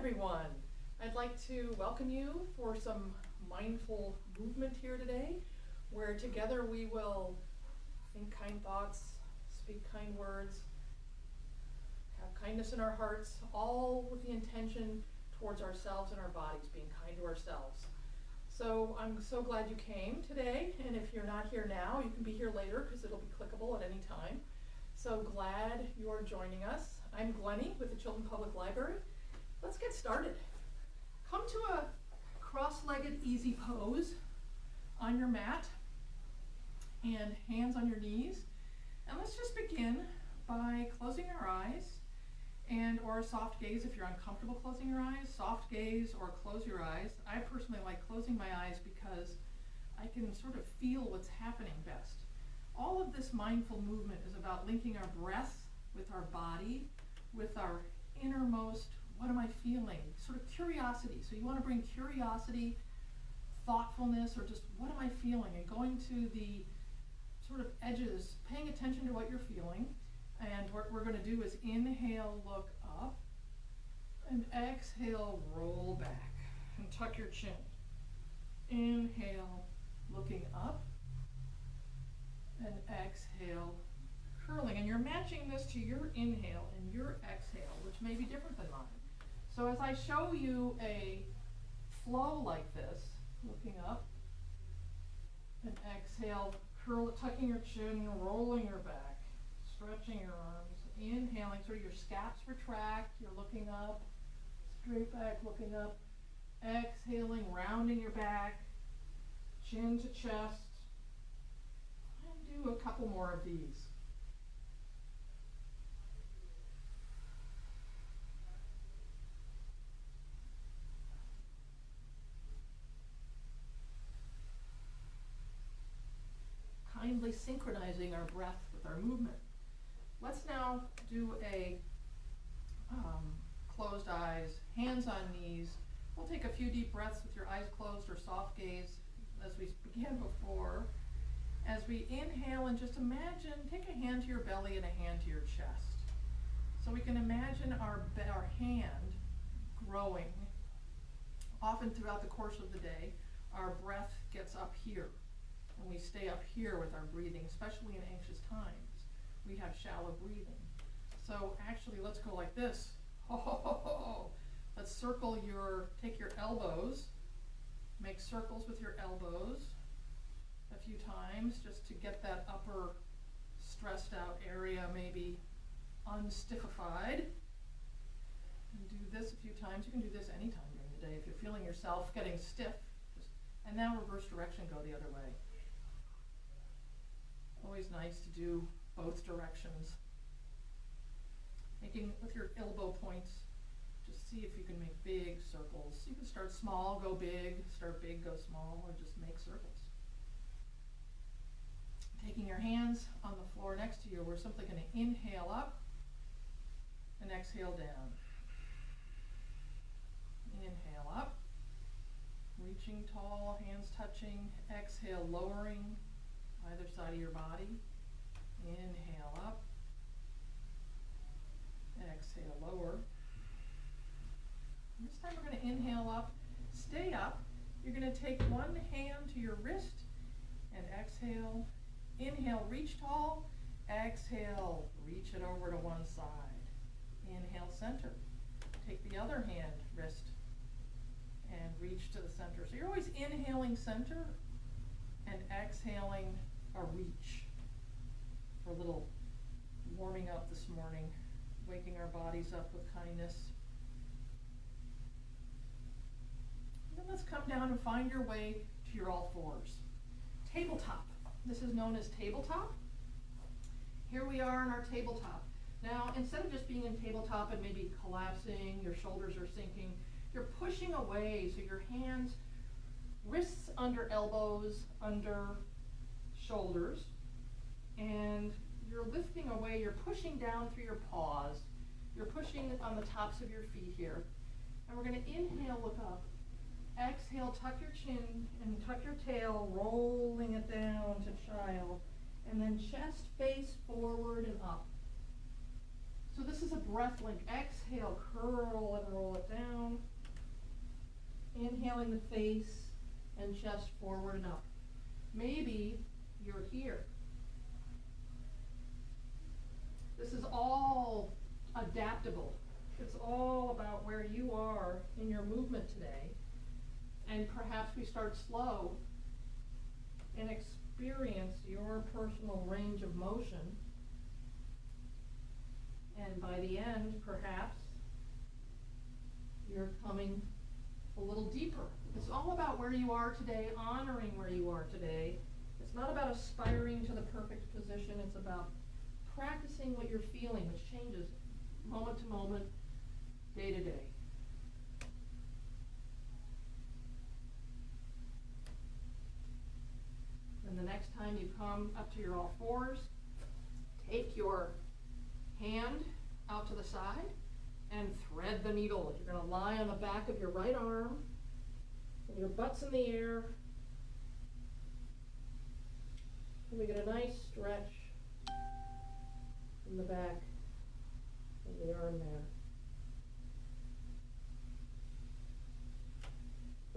everyone. I'd like to welcome you for some mindful movement here today, where together we will think kind thoughts, speak kind words, have kindness in our hearts, all with the intention towards ourselves and our bodies, being kind to ourselves. So I'm so glad you came today, and if you're not here now, you can be here later because it'll be clickable at any time. So glad you are joining us. I'm Glenny with the Chilton Public Library. Let's get started. Come to a cross-legged easy pose on your mat and hands on your knees. And let's just begin by closing our eyes and or a soft gaze if you're uncomfortable closing your eyes, soft gaze or close your eyes. I personally like closing my eyes because I can sort of feel what's happening best. All of this mindful movement is about linking our breath with our body, with our innermost, what am I feeling? Sort of curiosity. So you want to bring curiosity, thoughtfulness, or just what am I feeling? And going to the sort of edges, paying attention to what you're feeling. And what we're going to do is inhale, look up, and exhale, roll back, and tuck your chin. Inhale, looking up, and exhale, curling. And you're matching this to your inhale and your exhale, which may be different than mine. So as I show you a flow like this, looking up, and exhale, curl, tucking your chin, rolling your back, stretching your arms, inhaling, so your scaps retract, you're looking up, straight back, looking up, exhaling, rounding your back, chin to chest, and do a couple more of these. Kindly synchronizing our breath with our movement. Let's now do a closed eyes, hands on knees. We'll take a few deep breaths with your eyes closed or soft gaze as we began before. As we inhale, and just imagine, take a hand to your belly and a hand to your chest. So we can imagine our hand growing. Often throughout the course of the day, our breath gets up here. And we stay up here with our breathing, especially in anxious times. We have shallow breathing. So actually, let's go like this. Ho, ho, ho, ho. Let's circle take your elbows, make circles with your elbows a few times just to get that upper stressed out area maybe unstiffified. And do this a few times. You can do this anytime during the day if you're feeling yourself getting stiff. And now reverse direction, go the other way. Always nice to do both directions. Making with your elbow points, just see if you can make big circles. You can start small, go big, start big, go small, or just make circles. Taking your hands on the floor next to you, we're simply going to inhale up and exhale down. Inhale up, reaching tall, hands touching, exhale, lowering either side of your body. Inhale up, exhale, lower. And this time we're going to inhale up, stay up. You're going to take one hand to your wrist and exhale. Inhale, reach tall. Exhale, reach it over to one side. Inhale, center. Take the other hand, wrist, and reach to the center. So you're always inhaling center and exhaling a reach for a little warming up this morning, waking our bodies up with kindness. And then let's come down and find your way to your all fours. Tabletop. This is known as tabletop. Here we are in our tabletop. Now, instead of just being in tabletop and maybe collapsing, your shoulders are sinking, you're pushing away, so your hands, wrists under elbows, under shoulders, and you're lifting away, you're pushing down through your paws, you're pushing on the tops of your feet here. And we're going to inhale, look up, exhale, tuck your chin and tuck your tail, rolling it down to child, and then chest face forward and up. So this is a breath link. Exhale, curl and roll it down. Inhaling the face and chest forward and up. Maybe you're here. This is all adaptable. It's all about where you are in your movement today. And perhaps we start slow and experience your personal range of motion. And by the end, perhaps, you're coming a little deeper. It's all about where you are today, honoring where you are today. It's not about aspiring to the perfect position. It's about practicing what you're feeling, which changes moment to moment, day to day. And the next time you come up to your all fours, take your hand out to the side and thread the needle. You're going to lie on the back of your right arm, and your butt's in the air. And we get a nice stretch in the back of the arm there.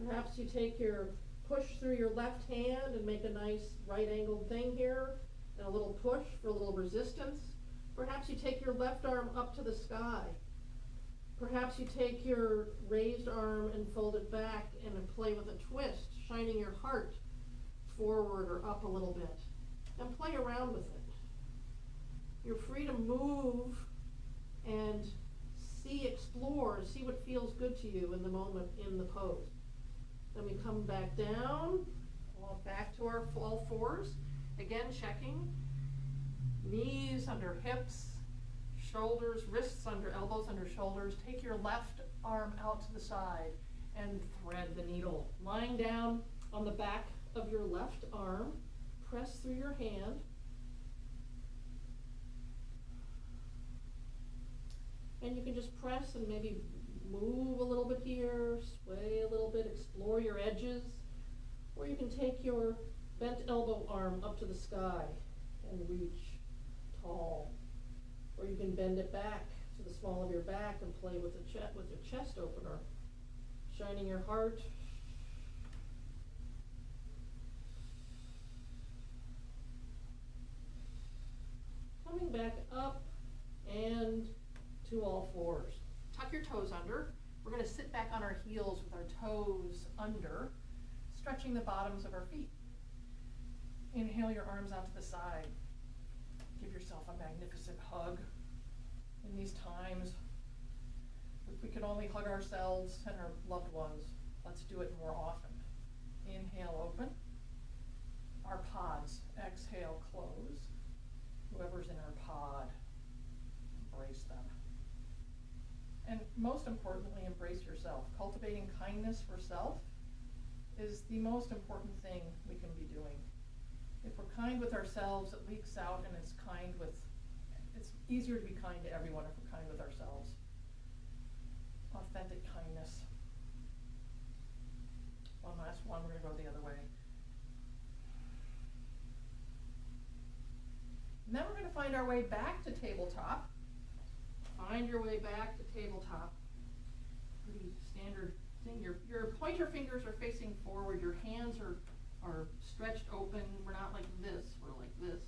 Perhaps you take your push through your left hand and make a nice right angled thing here, and a little push for a little resistance. Perhaps you take your left arm up to the sky. Perhaps you take your raised arm and fold it back and play with a twist, shining your heart forward or up a little bit, and play around with it. You're free to move and explore, see what feels good to you in the moment in the pose. Then we come back down, back to our all fours. Again, checking. Knees under hips, shoulders, wrists under elbows, under shoulders. Take your left arm out to the side and thread the needle. Lying down on the back of your left arm, press through your hand. And you can just press and maybe move a little bit here, sway a little bit, explore your edges. Or you can take your bent elbow arm up to the sky and reach tall. Or you can bend it back to the small of your back and play with the with your chest opener, shining your heart. Coming back up and to all fours. Tuck your toes under. We're going to sit back on our heels with our toes under, stretching the bottoms of our feet. Inhale your arms out to the side. Give yourself a magnificent hug. In these times, if we could only hug ourselves and our loved ones, let's do it more often. Inhale, open. Our pods. Exhale, close. Whoever's in our pod, embrace them. And most importantly, embrace yourself. Cultivating kindness for self is the most important thing we can be doing. If we're kind with ourselves, it leaks out, and it's easier to be kind to everyone if we're kind with ourselves. Authentic kindness. One last one, we're going to go the other way. And then we're going to find our way back to tabletop. Find your way back to tabletop. Pretty standard thing. Your pointer fingers are facing forward. Your hands are stretched open. We're not like this. We're like this.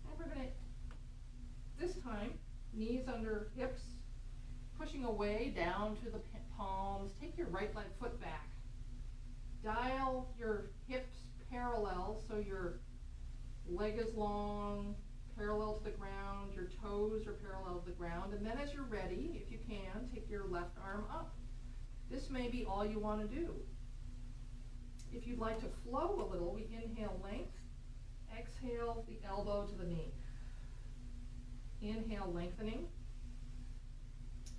And we're going to, this time, knees under hips, pushing away down to the palms. Take your right leg foot back. Dial your hips parallel so your leg is long, parallel to the ground, your toes are parallel to the ground, and then as you're ready, if you can, take your left arm up. This may be all you want to do. If you'd like to flow a little, we inhale length, exhale the elbow to the knee. Inhale, lengthening,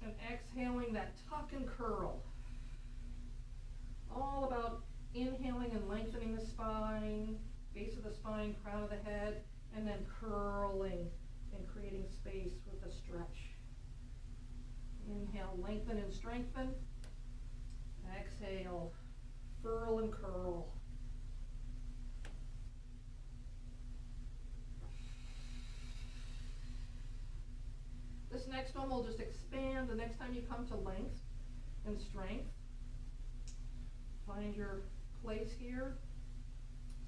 and exhaling that tuck and curl. All about inhaling and lengthening the spine, base of the spine, crown of the head, and then curling and creating space with a stretch. Inhale, lengthen and strengthen. Exhale, furl and curl. This stand the next time you come to length and strength. Find your place here.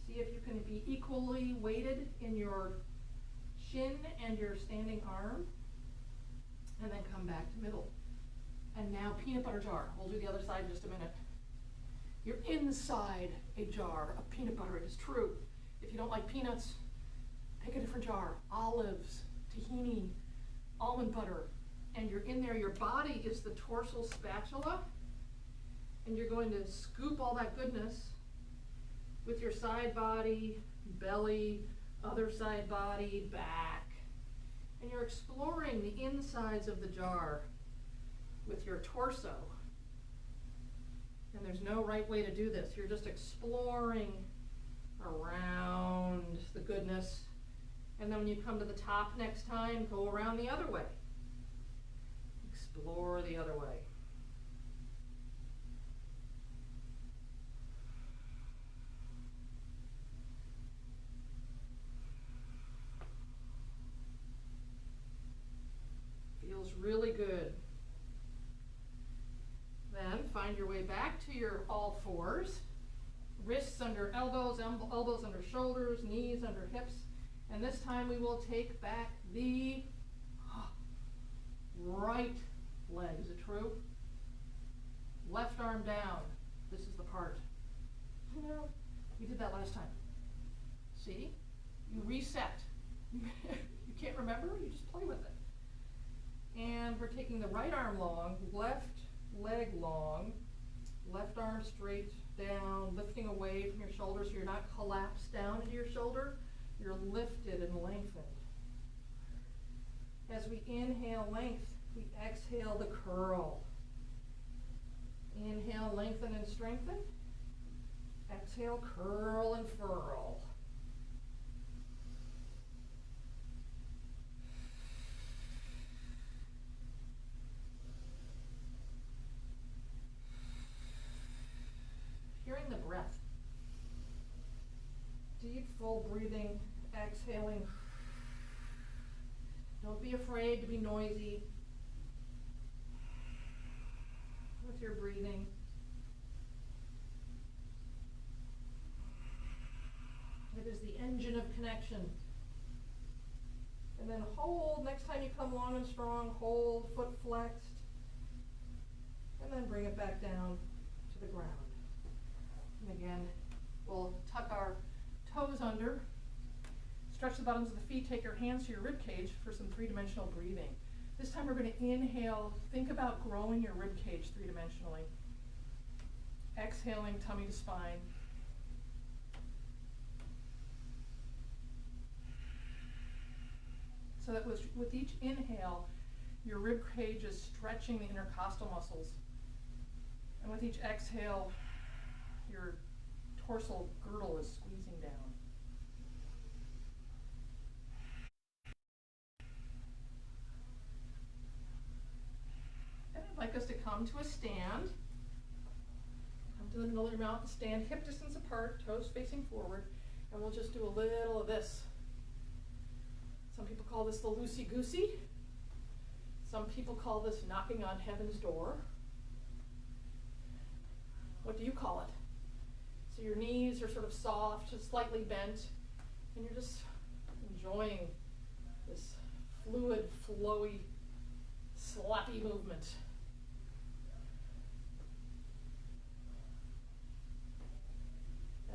See if you can be equally weighted in your shin and your standing arm. And then come back to middle. And now peanut butter jar. We'll do the other side in just a minute. You're inside a jar of peanut butter. It is true. If you don't like peanuts, pick a different jar. Olives, tahini, almond butter. And you're in there. Your body is the torsal spatula. And you're going to scoop all that goodness with your side body, belly, other side body, back. And you're exploring the insides of the jar with your torso. And there's no right way to do this. You're just exploring around the goodness. And then when you come to the top next time, go around the other way. Explore the other way. Feels really good. Then find your way back to your all fours. Wrists under elbows, elbows under shoulders, knees under hips. And this time we will take back the right leg. Is it true? Left arm down. This is the part. No, we did that last time. See? You reset. You can't remember? You just play with it. And we're taking the right arm long, left leg long, left arm straight down, lifting away from your shoulder so you're not collapsed down into your shoulder. You're lifted and lengthened. As we inhale length, we exhale the curl. Inhale, lengthen and strengthen. Exhale, curl and furl. Hearing the breath. Deep, full breathing, exhaling. Don't be afraid to be noisy with your breathing. It is the engine of connection. And then hold, next time you come long and strong, hold, foot flexed. And then bring it back down to the ground. And again, we'll tuck our toes under, stretch the bottoms of the feet, take your hands to your rib cage for some three-dimensional breathing. This time we're going to inhale, think about growing your rib cage three-dimensionally. Exhaling, tummy to spine. So that with each inhale, your rib cage is stretching the intercostal muscles. And with each exhale, your dorsal girdle is squeezing down. And I'd like us to come to a stand. Come to the middle of your mount and stand hip distance apart, toes facing forward, and we'll just do a little of this. Some people call this the loosey-goosey. Some people call this knocking on heaven's door. What do you call it? So your knees are sort of soft, just slightly bent, and you're just enjoying this fluid, flowy, slappy movement.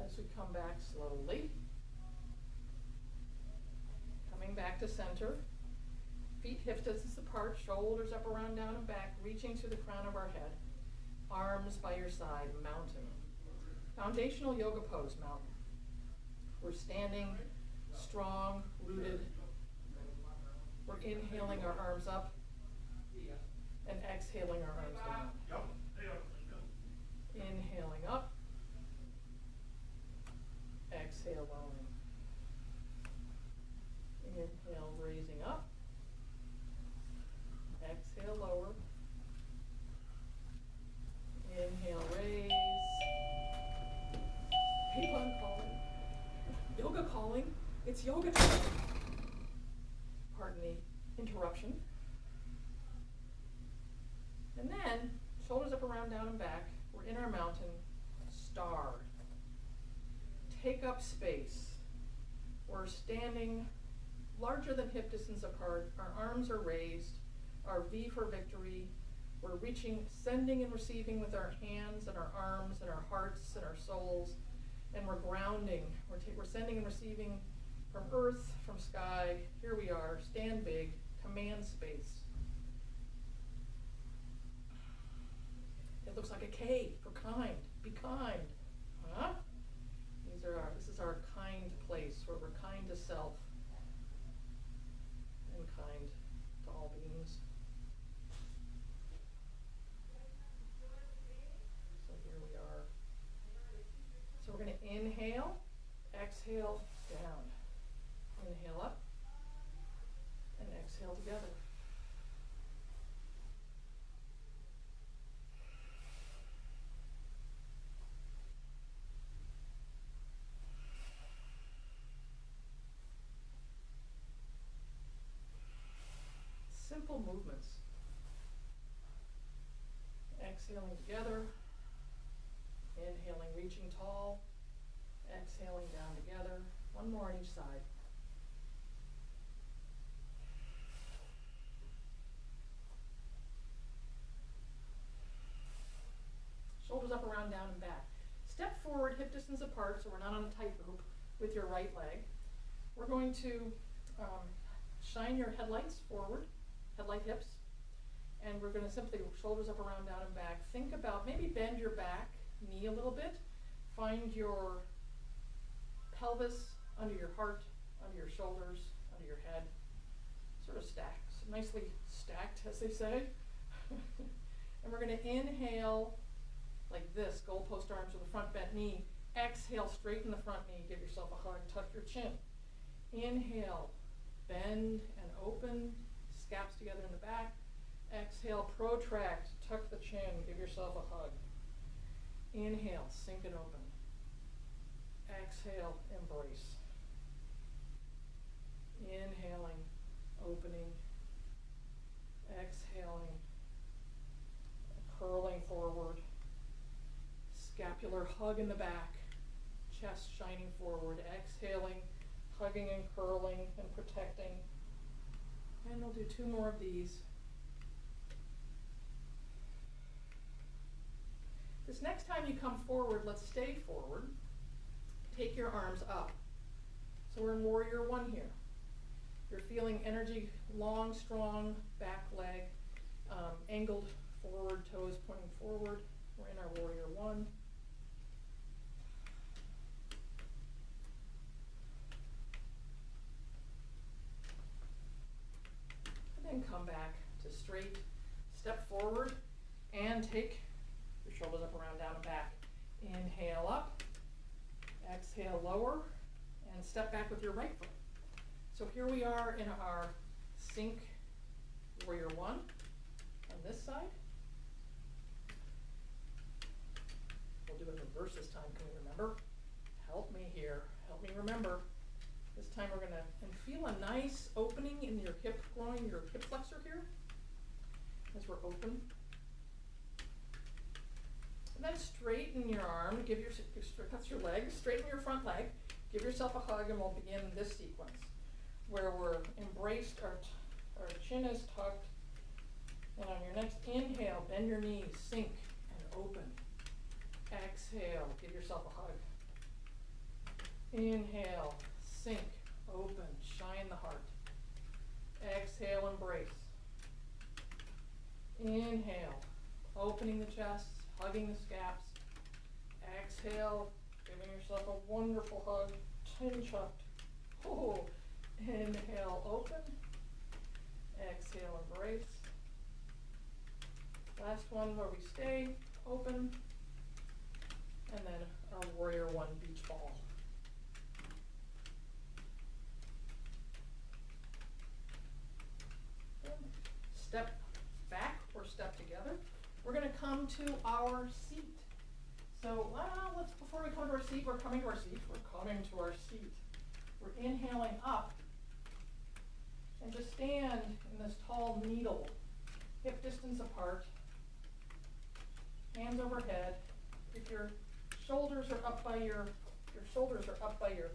As we come back slowly, coming back to center, feet hip distance apart, shoulders up, around, down, and back, reaching to the crown of our head, arms by your side, mountain. Foundational yoga pose, mountain. We're standing strong, rooted. We're inhaling our arms up and exhaling our arms down. Inhaling up, exhale lowering. Inhale, raising up. Exhale, lower. Inhale, raise. People I'm calling. Yoga calling. It's yoga time. Pardon the interruption. around, down and back. We're in our mountain. Star. Take up space. We're standing larger than hip distance apart. Our arms are raised. Our V for victory. We're reaching, sending and receiving with our hands and our arms and our hearts and our souls. And we're grounding. We're sending and receiving from earth, from sky. Here we are. Stand big. Command space. It looks like a K for kind. Be kind. Huh? This is our kind place where we're kind to self and kind to all beings. So here we are. So we're going to inhale, exhale, down. Inhale up and exhale together. Simple movements. Exhaling together, inhaling, reaching tall, exhaling down together. One more on each side. Shoulders up, around, down, and back. Step forward, hip distance apart, so we're not on a tightrope with your right leg. We're going to shine your headlights forward, headlight hips, and we're going to simply shoulders up, around, down, and back. Think about, maybe bend your back knee a little bit. Find your pelvis under your heart, under your shoulders, under your head. Sort of stacked, nicely stacked, as they say. And we're going to inhale like this, goalpost arms with the front bent knee. Exhale, straighten the front knee, give yourself a hug, tuck your chin. Inhale, bend and open, scaps together in the back. Exhale, protract, tuck the chin, give yourself a hug. Inhale, sink and open. Exhale, embrace. Inhaling, opening. Exhaling, curling forward. Scapular hug in the back, chest shining forward. Exhaling, hugging and curling and protecting. And we'll do two more of these. This next time you come forward, let's stay forward. Take your arms up. So we're in warrior one here. You're feeling energy, long, strong back leg, angled forward, toes pointing forward. We're in our warrior one. And then come back to straight. Step forward and take your shoulders up, around, down, and back. Inhale up. Exhale, lower. And step back with your right foot. So here we are in our sink warrior one on this side. We'll do it in reverse this time. Can we remember? Help me here. Help me remember. This time we're going to feel a nice opening in your hip groin, your hip flexor here, as we're open. And then straighten your arm. That's your leg. Straighten your front leg. Give yourself a hug, and we'll begin this sequence where we're embraced, our chin is tucked, and on your next inhale, bend your knees, sink, and open. Exhale, give yourself a hug. Inhale, sink, open, shine the heart. Exhale, embrace. Inhale, opening the chest, hugging the scaps. Exhale, giving yourself a wonderful hug, chin chucked. Oh. Inhale, open. Exhale, embrace. Last one where we stay open. And then our warrior one beach ball. Step back or step together. We're going to come to our seat. So before we come to our seat, we're coming to our seat. We're coming to our seat. We're inhaling up. And just stand in this tall needle, hip distance apart, arms overhead. If your shoulders are up by your shoulders are up by your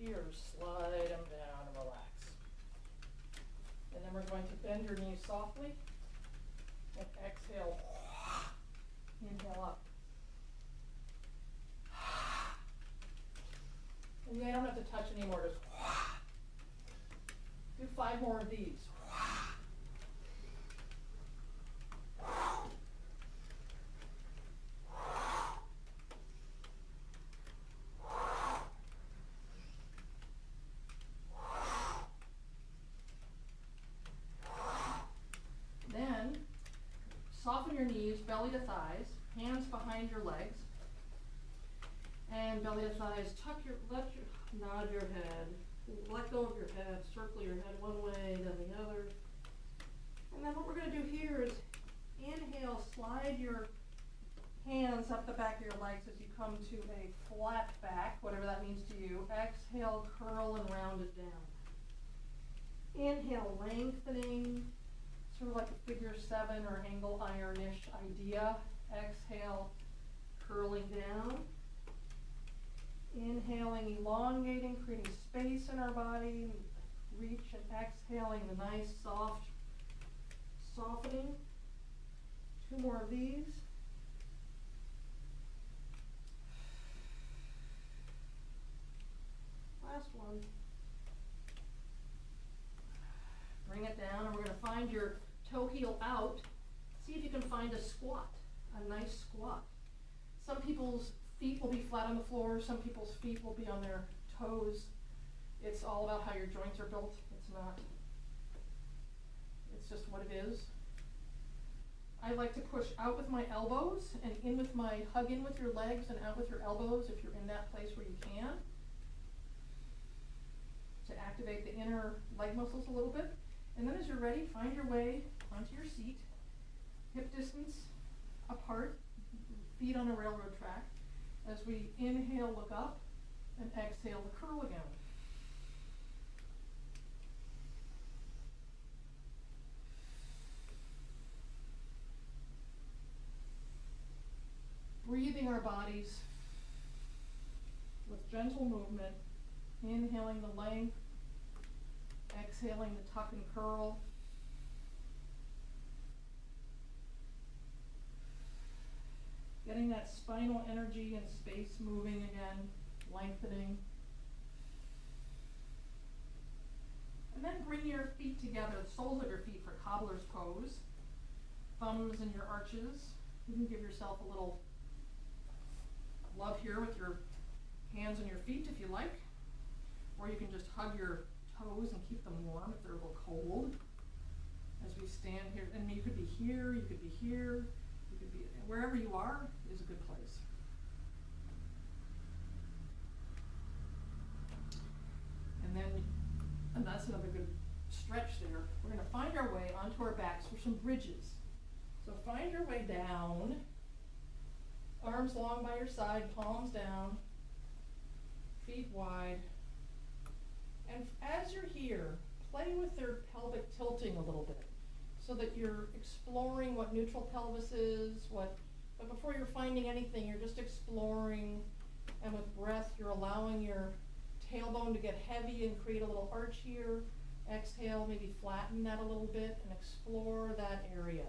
ears, slide them down and relax. And then we're going to bend your knees softly and exhale. Inhale up. And you don't have to touch anymore, just do 5 more of these. Then, soften your knees, belly to thighs, hands behind your legs, and belly to thighs, nod your head, let go of your head, circle your head one way, then the other. And then what we're going to do here is inhale, slide your hands up the back of your legs as you come to a flat back, whatever that means to you. Exhale, curl and round it down. Inhale, lengthening, sort of like a figure 7 or angle iron-ish idea. Exhale, curling down. Inhaling, elongating, creating space in our body. Reach and exhaling the nice, soft softening. 2 more of these. Last one. Bring it down, and we're going to find your toe heel out. See if you can find a squat, a nice squat. Some people's feet will be flat on the floor, some people's feet will be on their toes. It's all about how your joints are built. It's just what it is. I like to push out with my elbows and in with my, hug in with your legs and out with your elbows if you're in that place where you can, to activate the inner leg muscles a little bit. And then as you're ready, find your way onto your seat, hip distance apart, feet on a railroad track. As we inhale, look up, and exhale to curl again. Breathing our bodies with gentle movement, inhaling the length, exhaling the tuck and curl. Getting that spinal energy and space moving again, lengthening. And then bring your feet together, the soles of your feet for cobbler's pose. Thumbs in your arches. You can give yourself a little love here with your hands on your feet if you like. Or you can just hug your toes and keep them warm if they're a little cold. As we stand here, and you could be here, you could be here. Wherever you are is a good place. And that's another good stretch there. We're going to find our way onto our backs for some bridges. So find your way down, arms long by your side, palms down, feet wide. And as you're here, play with their pelvic tilting a little bit, so that you're exploring what neutral pelvis is, but before you're finding anything, you're just exploring, and with breath, you're allowing your tailbone to get heavy and create a little arch here. Exhale, maybe flatten that a little bit and explore that area.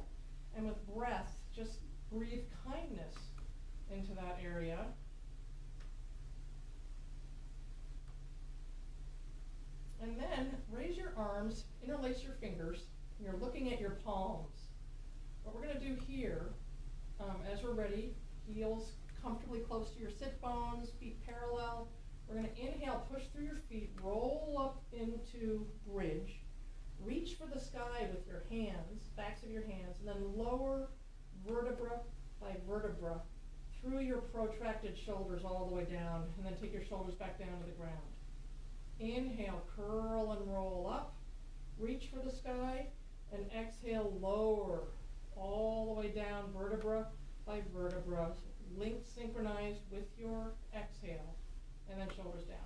And with breath, just breathe kindness into that area. And then raise your arms, interlace your fingers. You're looking at your palms. What we're going to do here, as we're ready, heels comfortably close to your sit bones, feet parallel. We're going to inhale, push through your feet, roll up into bridge. Reach for the sky with your hands, backs of your hands, and then lower vertebra by vertebra through your protracted shoulders all the way down, and then take your shoulders back down to the ground. Inhale, curl and roll up. Reach for the sky, and exhale, lower all the way down, vertebra by vertebra. Link synchronized with your exhale, and then shoulders down.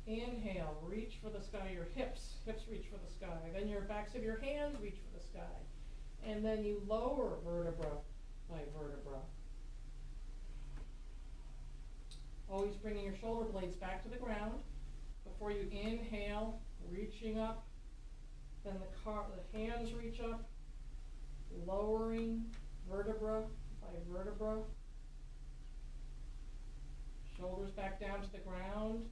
Inhale, reach for the sky, your hips reach for the sky. Then your backs of your hands reach for the sky. And then you lower vertebra by vertebra. Always bringing your shoulder blades back to the ground. Before you inhale, reaching up, then the hands reach up, lowering vertebra by vertebra. Shoulders back down to the ground.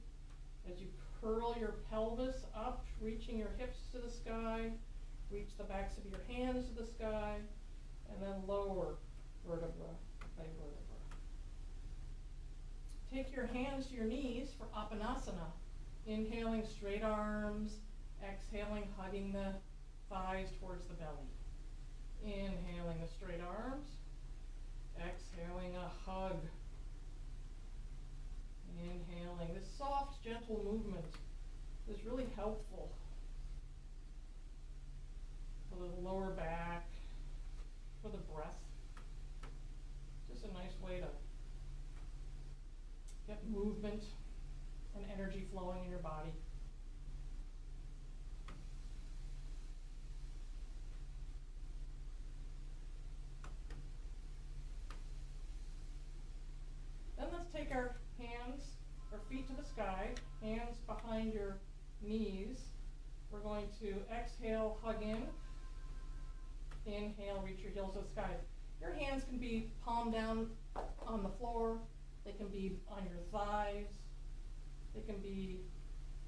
As you curl your pelvis up, reaching your hips to the sky, reach the backs of your hands to the sky, and then lower vertebra by vertebra. Take your hands to your knees for Apanasana. Inhaling, straight arms. Exhaling, hugging the thighs towards the belly. Inhaling the straight arms. Exhaling a hug. Inhaling. This soft, gentle movement is really helpful for the lower back, for the breath. Just a nice way to get movement and energy flowing in your body. Then let's take our feet to the sky, hands behind your knees. We're going to exhale, hug in. Inhale, reach your heels to the sky. Your hands can be palm down on the floor. They can be on your thighs. They can be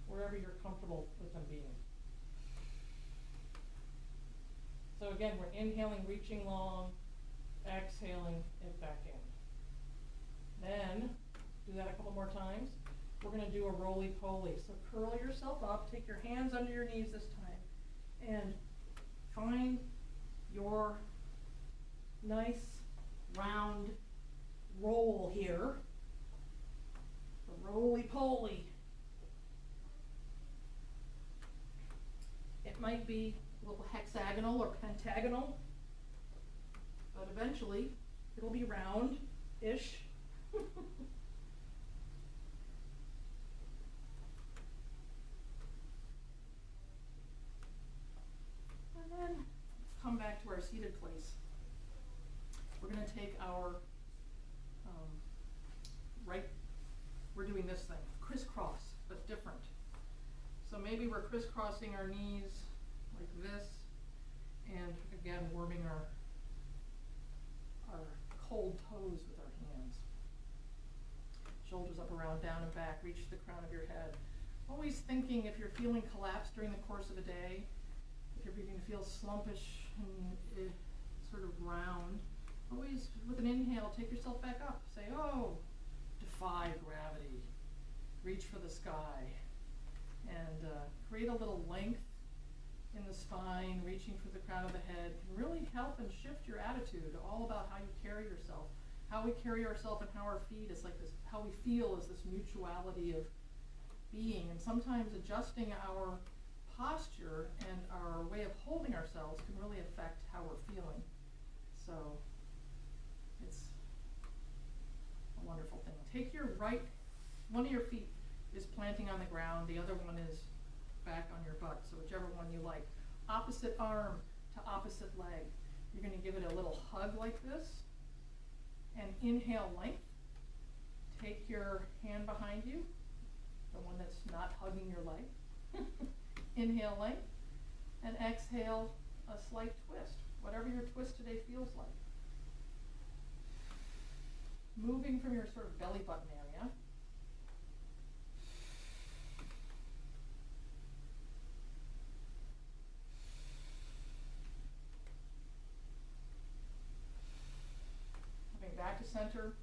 wherever you're comfortable with them being. So again, we're inhaling, reaching long, exhaling it back in. Then, do that a couple more times. We're going to do a roly-poly. So curl yourself up, take your hands under your knees this time, and find your nice round roll here. The roly-poly. It might be a little hexagonal or pentagonal, but eventually it'll be round-ish. And then come back to our seated place. We're going to take our we're doing this thing, crisscross, but different. So maybe we're crisscrossing our knees like this, and again warming our cold toes with our hands. Shoulders up, around, down and back, reach the crown of your head. Always thinking if you're feeling collapsed during the course of a day, if you're beginning to feel slumpish and sort of round, always with an inhale, take yourself back up. Say, oh, defy gravity. Reach for the sky. And create a little length in the spine, reaching for the crown of the head can really help and shift your attitude, all about how you carry yourself. How we carry ourselves and how our feet is like this, how we feel is this mutuality of being. And sometimes adjusting our posture and our way of holding ourselves can really affect how we're feeling. So it's a wonderful thing. Take your one of your feet is planting on the ground, the other one is back on your butt, so whichever one you like. Opposite arm to opposite leg. You're going to give it a little hug like this, and inhale length. Take your hand behind you, the one that's not hugging your leg. Inhale length, and exhale a slight twist, whatever your twist today feels like. Moving from your sort of belly button area. Coming back to center.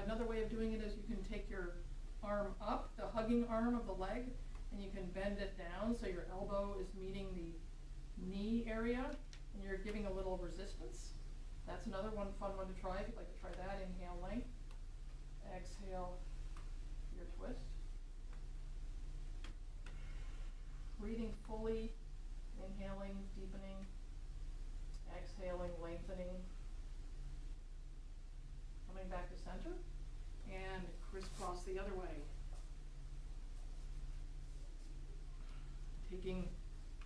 Another way of doing it is you can take your arm up, the hugging arm of the leg, and you can bend it down so your elbow is meeting the knee area, and you're giving a little resistance. That's another fun one to try if you'd like to try that. Inhale length, exhale your twist. Breathing fully, inhaling, deepening, exhaling, lengthening. Coming back to center, and crisscross the other way. Taking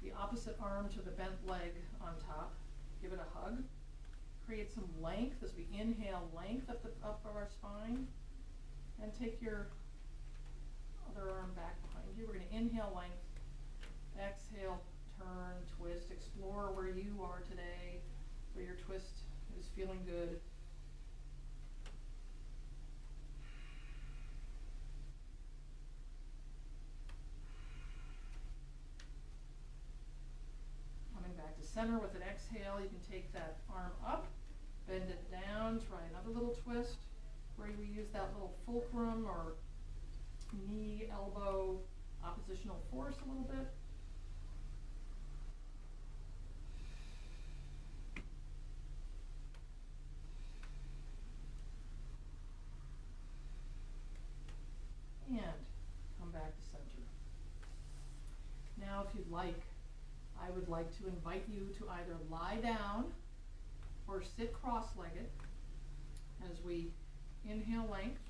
the opposite arm to the bent leg on top, give it a hug. Create some length as we inhale, length up of our spine. And take your other arm back behind you. We're gonna inhale length, exhale, turn, twist, explore where you are today, where your twist is feeling good. Coming back to center with an exhale, you can take that arm up, bend it down, try another little twist where you use that little fulcrum or knee, elbow, oppositional force a little bit. And come back to center. Now, if you'd like, I would like to invite you to either lie down or sit cross-legged as we inhale length,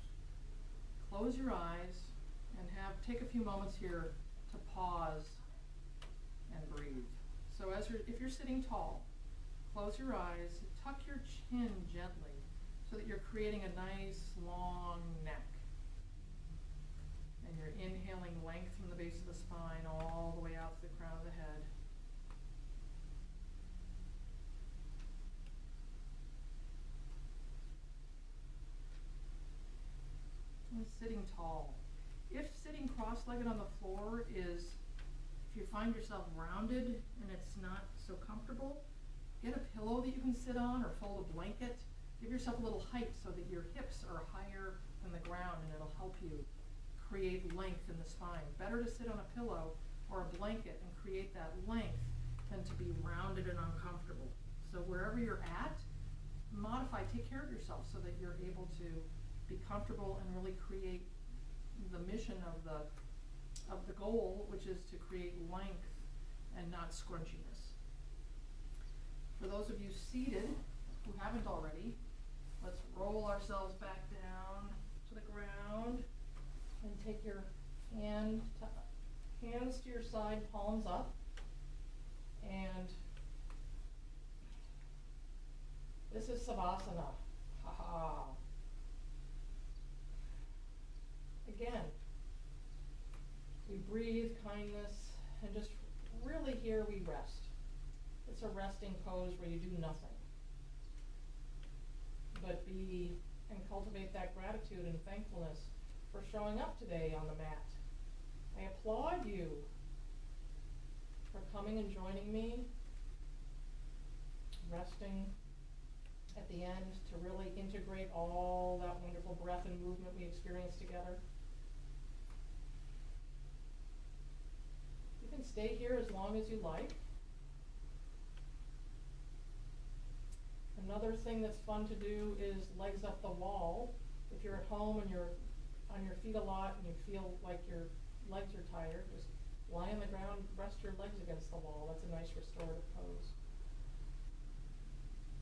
close your eyes, and take a few moments here to pause and breathe. So if you're sitting tall, close your eyes, tuck your chin gently so that you're creating a nice long neck. And you're inhaling length from the base of the spine all the way out to the crown of the head. And sitting tall. If sitting cross-legged on the floor if you find yourself rounded and it's not so comfortable, get a pillow that you can sit on or fold a blanket. Give yourself a little height so that your hips are higher than the ground, and it'll help you create length in the spine. Better to sit on a pillow or a blanket and create that length than to be rounded and uncomfortable. So wherever you're at, modify, take care of yourself so that you're able to be comfortable and really create the mission of the goal, which is to create length and not scrunchiness. For those of you seated who haven't already, let's roll ourselves back down to the ground and take your hands to your side, palms up, and this is Savasana. Ha-ha. Again, we breathe kindness, and just really here we rest. It's a resting pose where you do nothing but be and cultivate that gratitude and thankfulness for showing up today on the mat. I applaud you for coming and joining me, resting at the end to really integrate all that wonderful breath and movement we experience together. You can stay here as long as you like. Another thing that's fun to do is legs up the wall. If you're at home and you're on your feet a lot and you feel like your legs are tired, just lie on the ground, rest your legs against the wall. That's a nice restorative pose.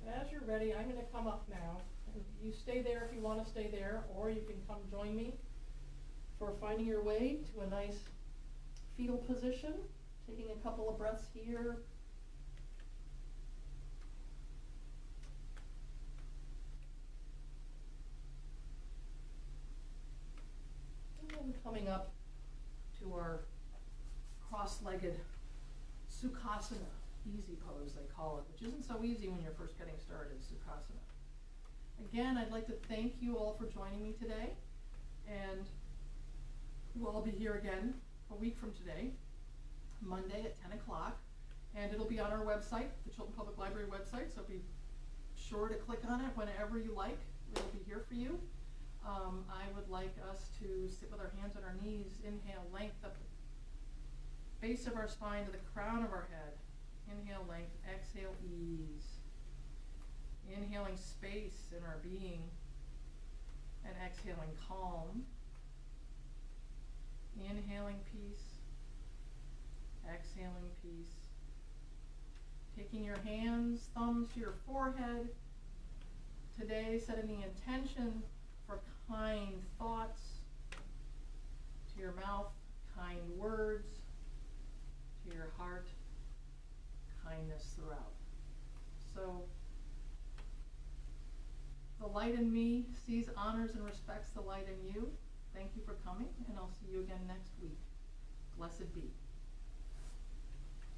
And as you're ready, I'm going to come up now. And you stay there if you want to stay there, or you can come join me for finding your way to a nice fetal position, taking a couple of breaths here. And coming up to our cross-legged Sukhasana, easy pose they call it, which isn't so easy when you're first getting started, Sukhasana. Again, I'd like to thank you all for joining me today, and we'll all be here again a week from today, Monday at 10 o'clock, and it'll be on our website, the Chilton Public Library website, so be sure to click on it whenever you like. It'll be here for you. I would like us to sit with our hands on our knees, inhale length up the base of our spine to the crown of our head. Inhale length, exhale ease. Inhaling space in our being and exhaling calm. Inhaling peace, exhaling peace. Taking your hands, thumbs to your forehead. Today, setting the intention for kind thoughts to your mouth, kind words to your heart, kindness throughout. So, the light in me sees, honors, and respects the light in you. Thank you for coming, and I'll see you again next week. Blessed be.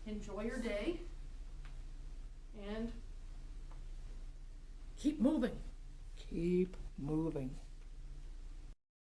Enjoy your day, and keep moving. Keep moving.